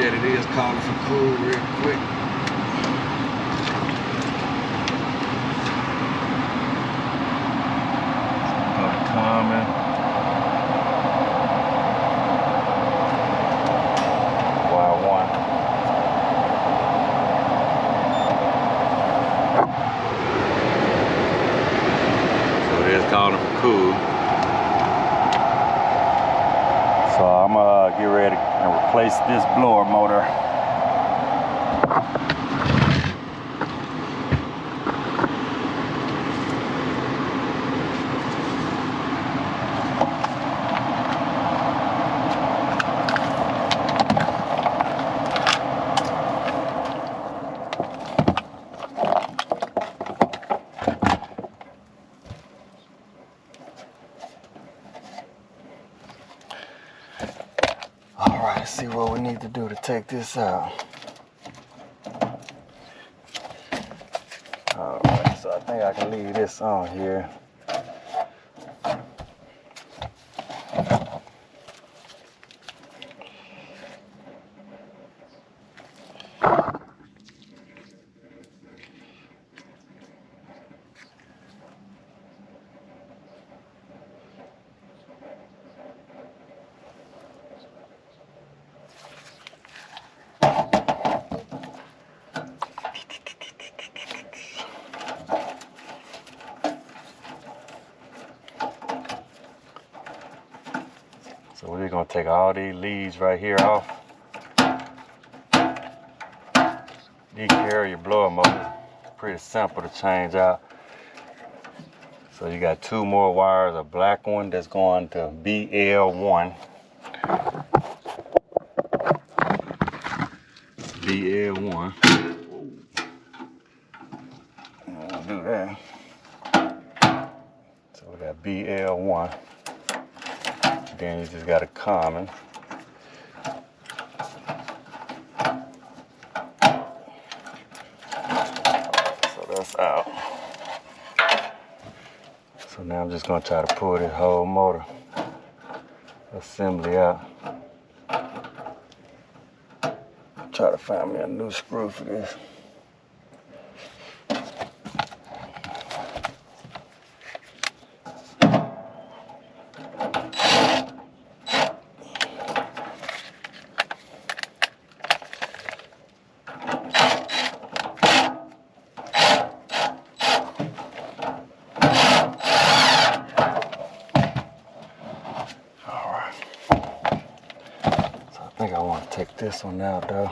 said, it is calling for cool real quick. Go to common. Y1. So it is calling for cool. So I'm gonna get ready and replace this blower motor. Let's see what we need to do to take this out. Alright, so I think I can leave this on here. So we're gonna take all these leads right here off. Decarry your blower motor. Pretty simple to change out. So you got two more wires, a black one that's going to BL1. BL1. I'll do that. So we got BL1. Then you just got a common. So that's out. So now I'm just gonna try to pull this whole motor assembly out. Try to find me a new screw for this. I think I want to take this one out though.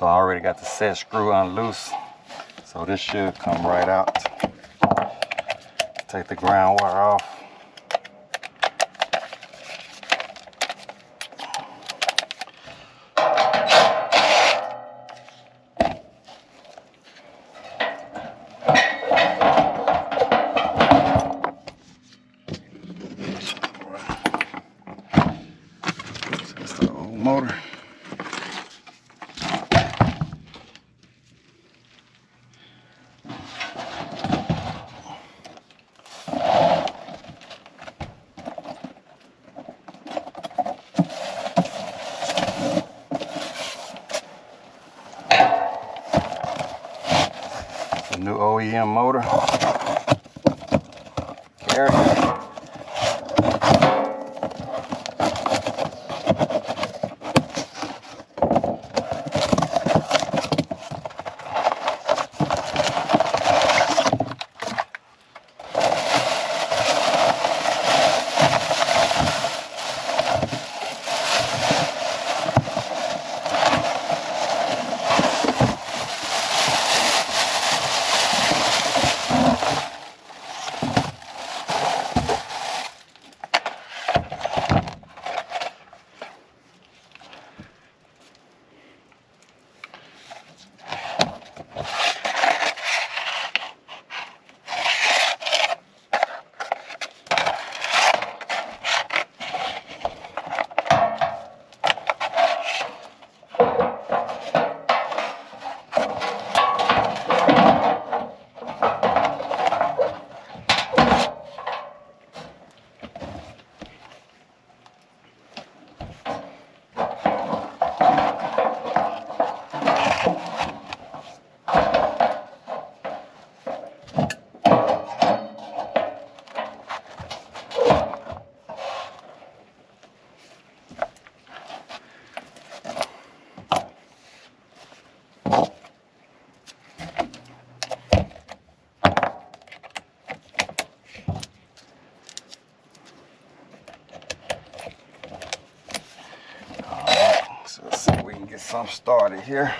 So I already got the set screw on loose. So this should come right out. Take the ground wire off. That's the old motor. The new OEM motor. Carrier. So let's see if we can get some started here.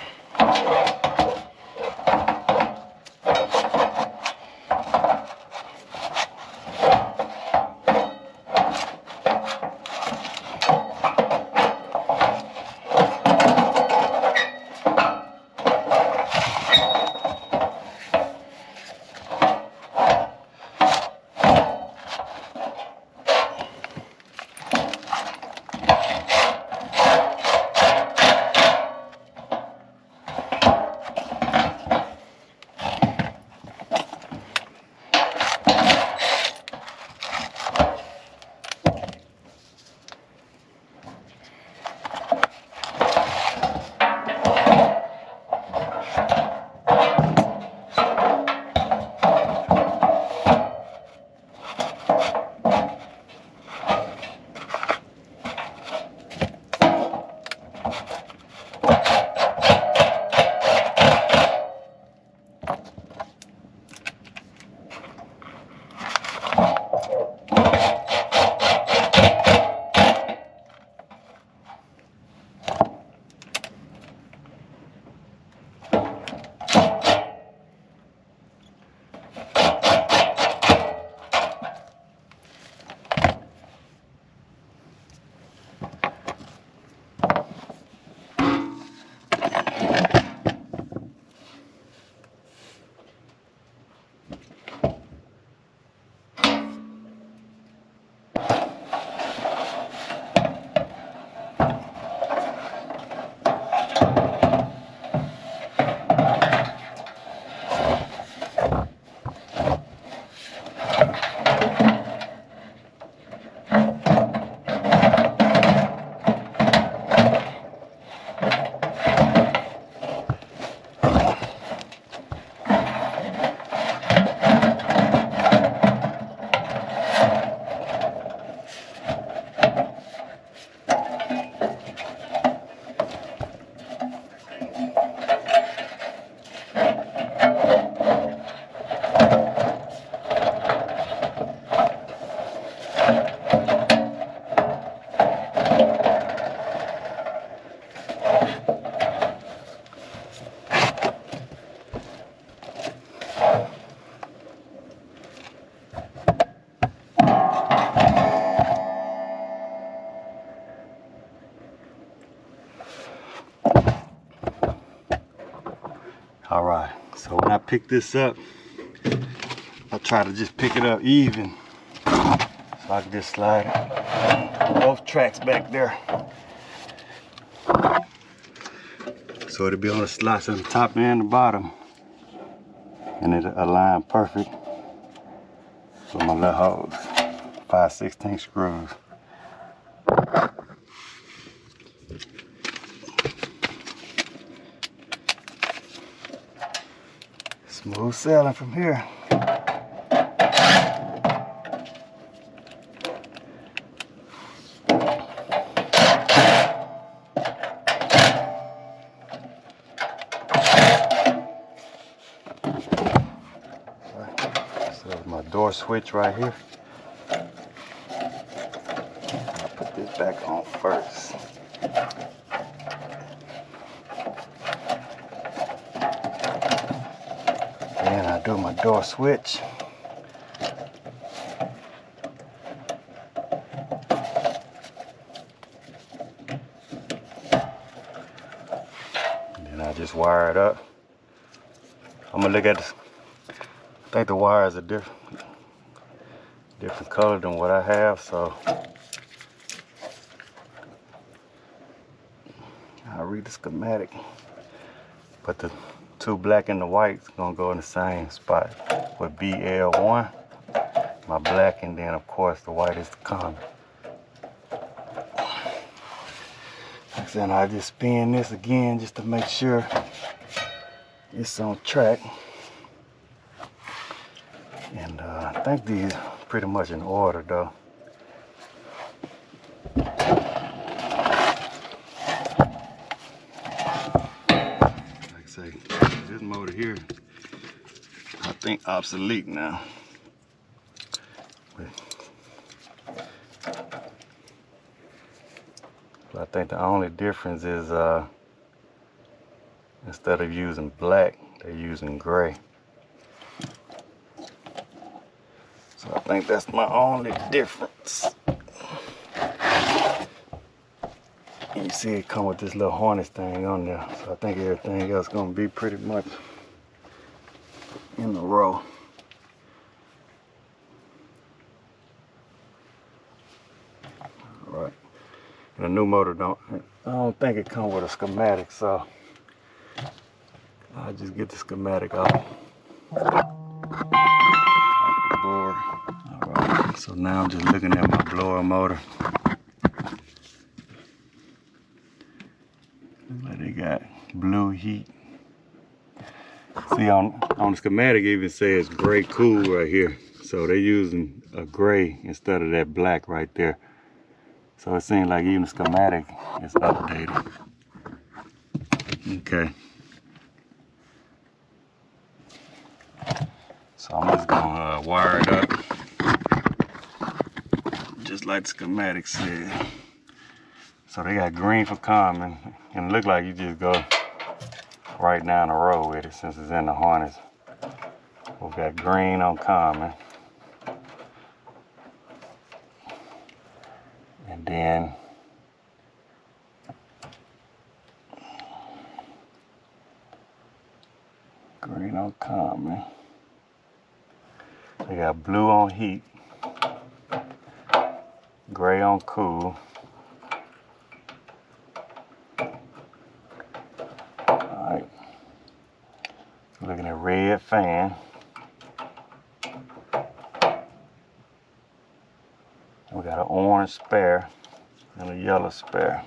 I pick this up, I try to just pick it up even. So I can just slide both tracks back there. So it'll be on the slots on the top and the bottom. And it'll align perfect with my little holes. 5/16 screws. Smooth sailing from here. So my door switch right here. I'll put this back on first. Then I do my door switch. And then I just wire it up. I'm gonna look at this. I think the wires are different color than what I have, so I'll read the schematic. But the two black and the white's gonna go in the same spot with BL1, my black, and then of course the white is the common. Then I just spin this again just to make sure it's on track. And I think these are pretty much in order though. Like I say, this motor here, I think obsolete now. But I think the only difference is instead of using black, they're using gray. So I think that's my only difference. You see it come with this little harness thing on there. So I think everything else is gonna be pretty much in a row. All right. And the new motor I don't think it comes with a schematic, so I'll just get the schematic off. Board. All right, so now I'm just looking at my blower motor. Looks like they got blue heat. See, on the schematic it even says gray cool right here. So they're using a gray instead of that black right there. So it seems like even the schematic is updated. Okay. So I'm just gonna wire it up, just like the schematic said. So they got green for common, and it look like you just go right down the road with it since it's in the harness. We've got green on common, and then green on common. They got blue on heat, gray on cool. Alright, looking at red fan. We got an orange spare and a yellow spare.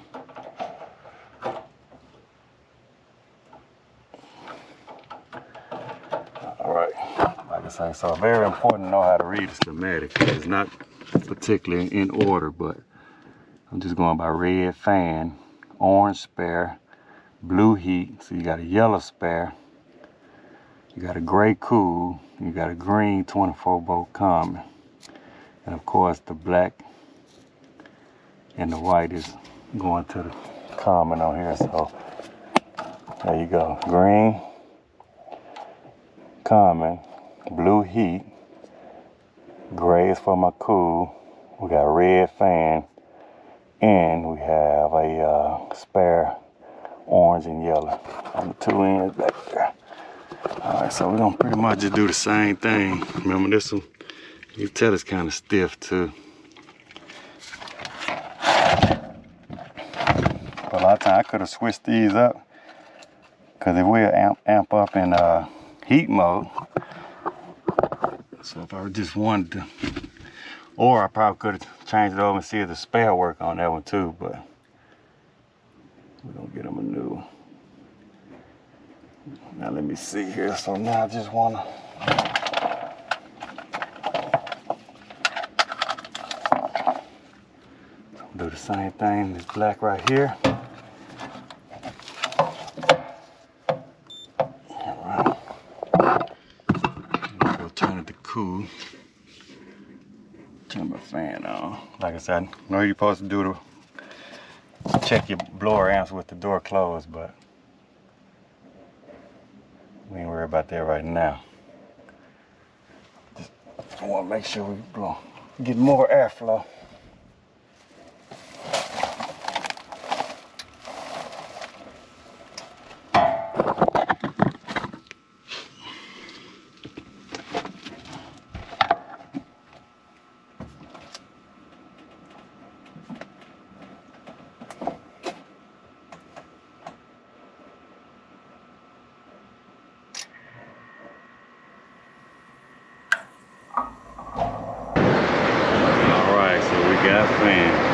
Alright, like I say, so very important to know how to read the schematic. It's not particularly in order, but I'm just going by red fan, orange spare, blue heat, so you got a yellow spare, you got a gray cool, you got a green 24 volt common, and of course the black and the white is going to the common on here. So there you go, green, common, blue heat, gray is for my cool, we got red fan, and we have a spare orange and yellow on the two ends back there. Alright, so we're gonna pretty much just do the same thing. Remember this one, you tell it's kind of stiff too. But a lot of times I could have switched these up, because it will amp up in heat mode. So if I just wanted to, or I probably could have changed it over and see if the spare work on that one too, but we're gonna get them a new one. Now let me see here. So now I just wanna do the same thing. This black right here. Alright. We'll turn it to cool. Turn my fan on. Like I said, I know you're supposed to do to check your blower amps with the door closed, but we ain't worried about that right now. Just want to make sure we get more airflow. Got fan.